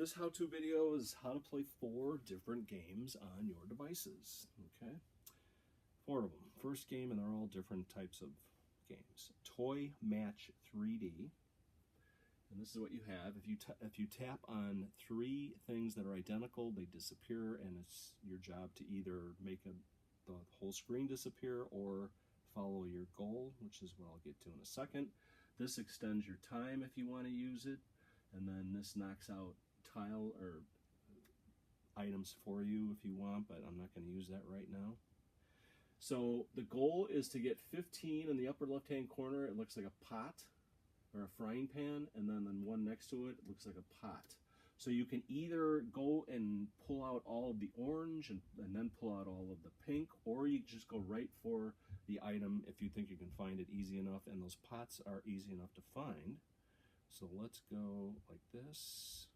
this how-to video is how to play 4 different games on your devices. Okay, 4 of them. First game, and they're all different types of games. Toy Match 3D. And this is what you have. If you tap on 3 things that are identical, they disappear, and it's your job to either make the whole screen disappear or follow your goal, which is what I'll get to in a second. This extends your time if you want to use it, and then this knocks out tile or items for you if you want, but I'm not going to use that right now. So the goal is to get 15 in the upper left-hand corner. It looks like a pot or a frying pan, and then one next to it looks like a pot. So you can either go and pull out all of the orange and then pull out all of the pink, or you just go right for the item if you think you can find it easy enough, and those pots are easy enough to find. So let's go like this,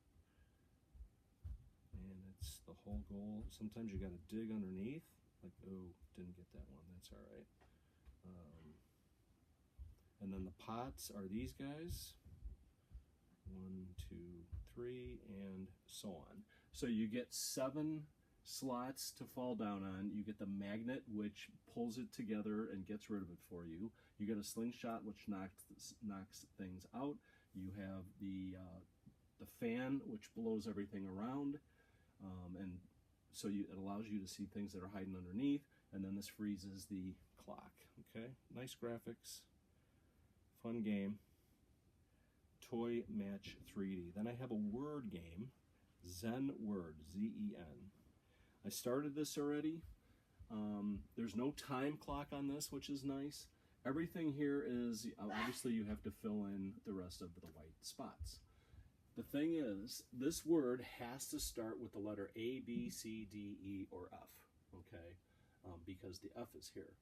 and it's the whole goal. Sometimes you got to dig underneath, like, oh, didn't get that one, that's all right. And then the pots are these guys. 1, 2, 3, and so on. So you get 7 slots to fall down on. You get the magnet, which pulls it together and gets rid of it for you. You get a slingshot, which knocks things out. You have the fan, which blows everything around, and so it allows you to see things that are hiding underneath. And then this freezes the clock. Okay, nice graphics, fun game. Toy Match 3D. Then I have a word game, Zen Word, Z-E-N. I started this already. There's no time clock on this, which is nice. Everything here is, obviously you have to fill in the rest of the white spots. The thing is, this word has to start with the letter A, B, C, D, E, or F, okay? Because the F is here.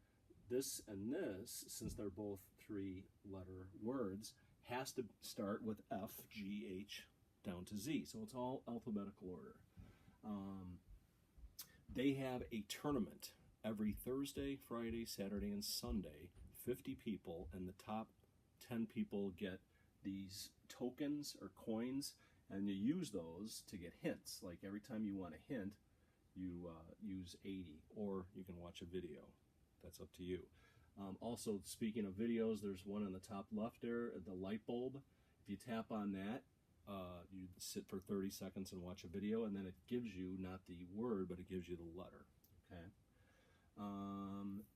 This and this, since they're both 3-letter words, has to start with F, G, H, down to Z. So it's all alphabetical order. They have a tournament every Thursday, Friday, Saturday, and Sunday. 50 people, and the top 10 people get these tokens or coins, and you use those to get hints. Like every time you want a hint, you use 80, or you can watch a video. That's up to you. Also, speaking of videos, there's one on the top left there, the light bulb. If you tap on that, you sit for 30 seconds and watch a video, and then it gives you not the word, but it gives you the letter. Okay.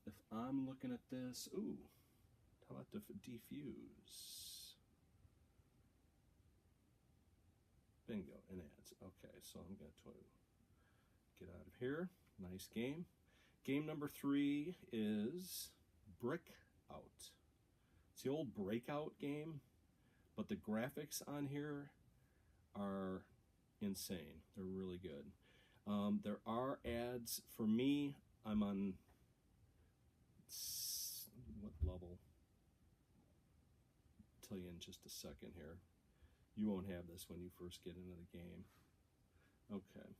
If I'm looking at this, ooh, how about defuse? Bingo, and ads. Okay, so I'm going to get out of here. Nice game. Game number 3 is Brickout. It's the old Breakout game, but the graphics on here are insane. They're really good. There are ads. For me, I'm on what level? I'll tell you in just a second here. You won't have this when you first get into the game. Okay.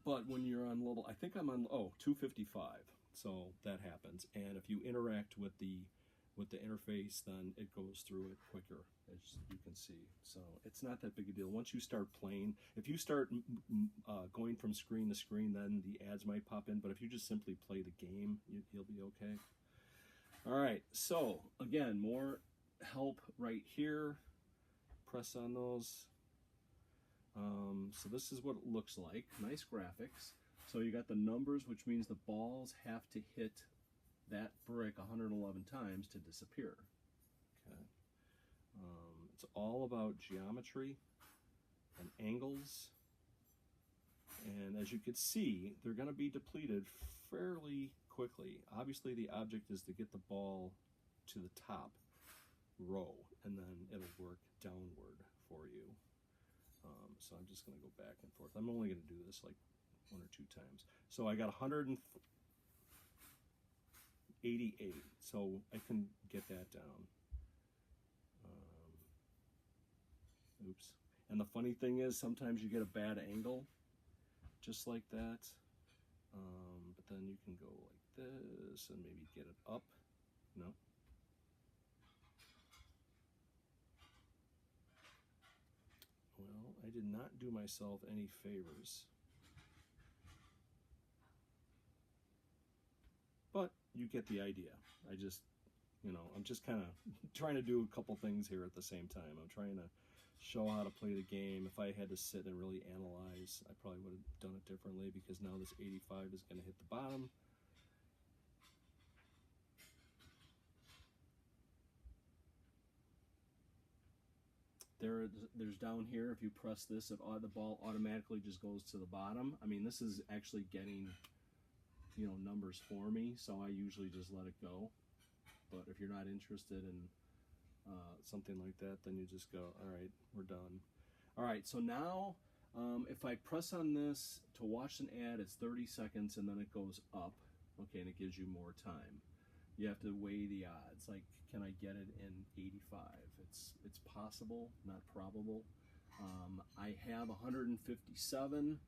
But when you're on level, I think I'm on 255. So that happens. And if you interact with the interface, then it goes through it quicker, as you can see. So it's not that big a deal. Once you start playing, if you start going from screen to screen, then the ads might pop in. But if you just simply play the game, you'll be okay. All right. So again, more help right here. Press on those. So this is what it looks like. Nice graphics. So you got the numbers, which means the balls have to hit that brick 111 times to disappear. Okay. It's all about geometry and angles. And as you can see, they're going to be depleted fairly quickly. Obviously, the object is to get the ball to the top row, and then it'll work downward for you. So I'm just going to go back and forth. I'm only going to do this like 1 or 2 times. So I got 188, so I can get that down. Oops. And the funny thing is, sometimes you get a bad angle, just like that. But then you can go like this and maybe get it up. No. Well, I did not do myself any favors. But you get the idea. I just, you know, I'm just kind of trying to do a couple things here at the same time. I'm trying to show how to play the game. If I had to sit and really analyze, I probably would have done it differently, because now this 85 is going to hit the bottom. There's down here, if you press this, the ball automatically just goes to the bottom. I mean, this is actually getting, you know, numbers for me, so I usually just let it go. But if you're not interested in something like that, then you just go, all right, we're done. All right, so now if I press on this to watch an ad, it's 30 seconds, and then it goes up, okay, and it gives you more time. You have to weigh the odds, like, can I get it in 85? It's possible, not probable. I have 157.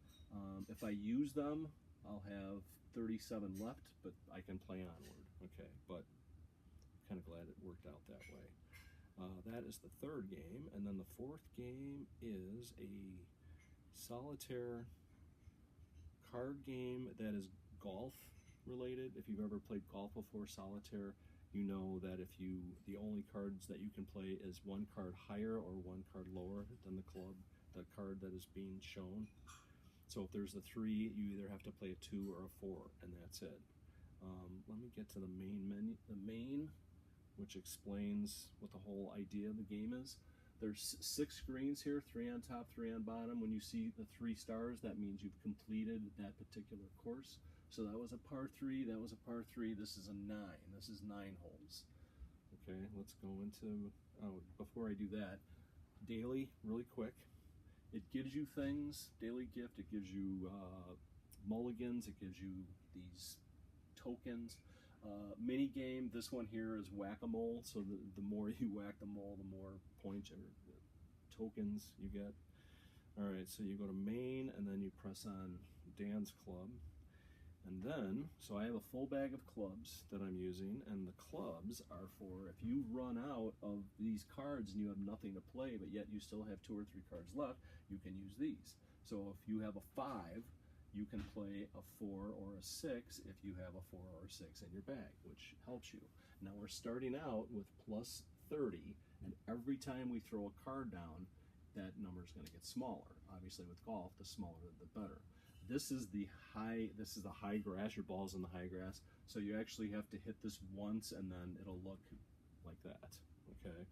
If I use them, I'll have 37 left, but I can play onward, okay? But kind of glad it worked out that way. That is the third game, and then the fourth game is a solitaire card game that is golf related. If you've ever played golf before, solitaire, you know that the only cards that you can play is one card higher or one card lower than the card that is being shown. So if there's a 3, you either have to play a 2 or a 4, and that's it. Let me get to the main menu, which explains what the whole idea of the game is. There's 6 screens here, 3 on top, 3 on bottom. When you see the 3 stars, that means you've completed that particular course. So that was a par 3, that was a par 3, this is a 9. This is 9 holes. Okay, let's go into, oh, before I do that, daily, really quick. It gives you things, daily gift, it gives you mulligans, it gives you these tokens. Mini game, this one here is whack-a-mole, so the more you whack the mole, the more points or tokens you get. Alright, so you go to main, and then you press on Dan's club. And then, so I have a full bag of clubs that I'm using, and the clubs are for if you run out of these cards and you have nothing to play, but yet you still have 2 or 3 cards left, you can use these. So if you have a 5, you can play a 4 or a 6 if you have a 4 or a 6 in your bag, which helps you. Now we're starting out with plus 30, and every time we throw a card down, that number is going to get smaller. Obviously with golf, the smaller the better. This is the high grass, your ball's in the high grass, so you actually have to hit this once and then it'll look like that, okay?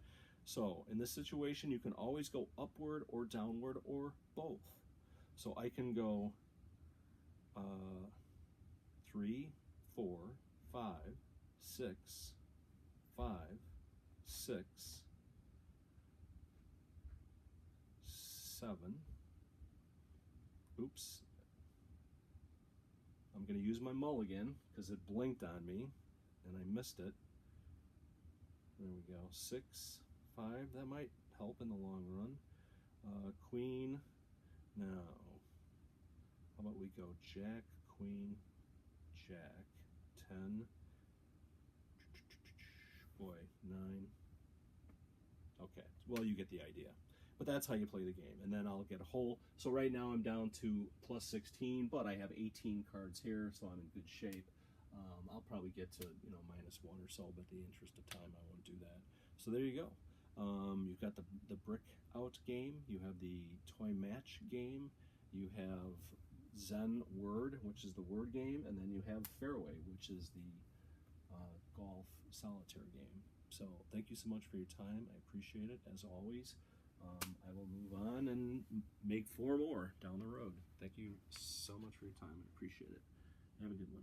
So in this situation, you can always go upward or downward or both. So I can go 3, 4, 5, 6, 5, 6, 7, oops, I'm going to use my mulligan because it blinked on me and I missed it. There we go. 6, 5. That might help in the long run. Queen. Now, how about we go Jack, Queen, Jack, 10. Boy, 9. Okay. Well, you get the idea. But that's how you play the game. And then I'll get a hole. So right now I'm down to plus 16, but I have 18 cards here, so I'm in good shape. I'll probably get to, you know, minus 1 or so, but in the interest of time, I won't do that. So there you go. You've got the Brickout game. You have the Toy Match game. You have Zen Word, which is the word game. And then you have Fairway, which is the golf solitaire game. So thank you so much for your time. I appreciate it, as always. I will move on and make 4 more down the road. Thank you so much for your time. I appreciate it. Have a good one.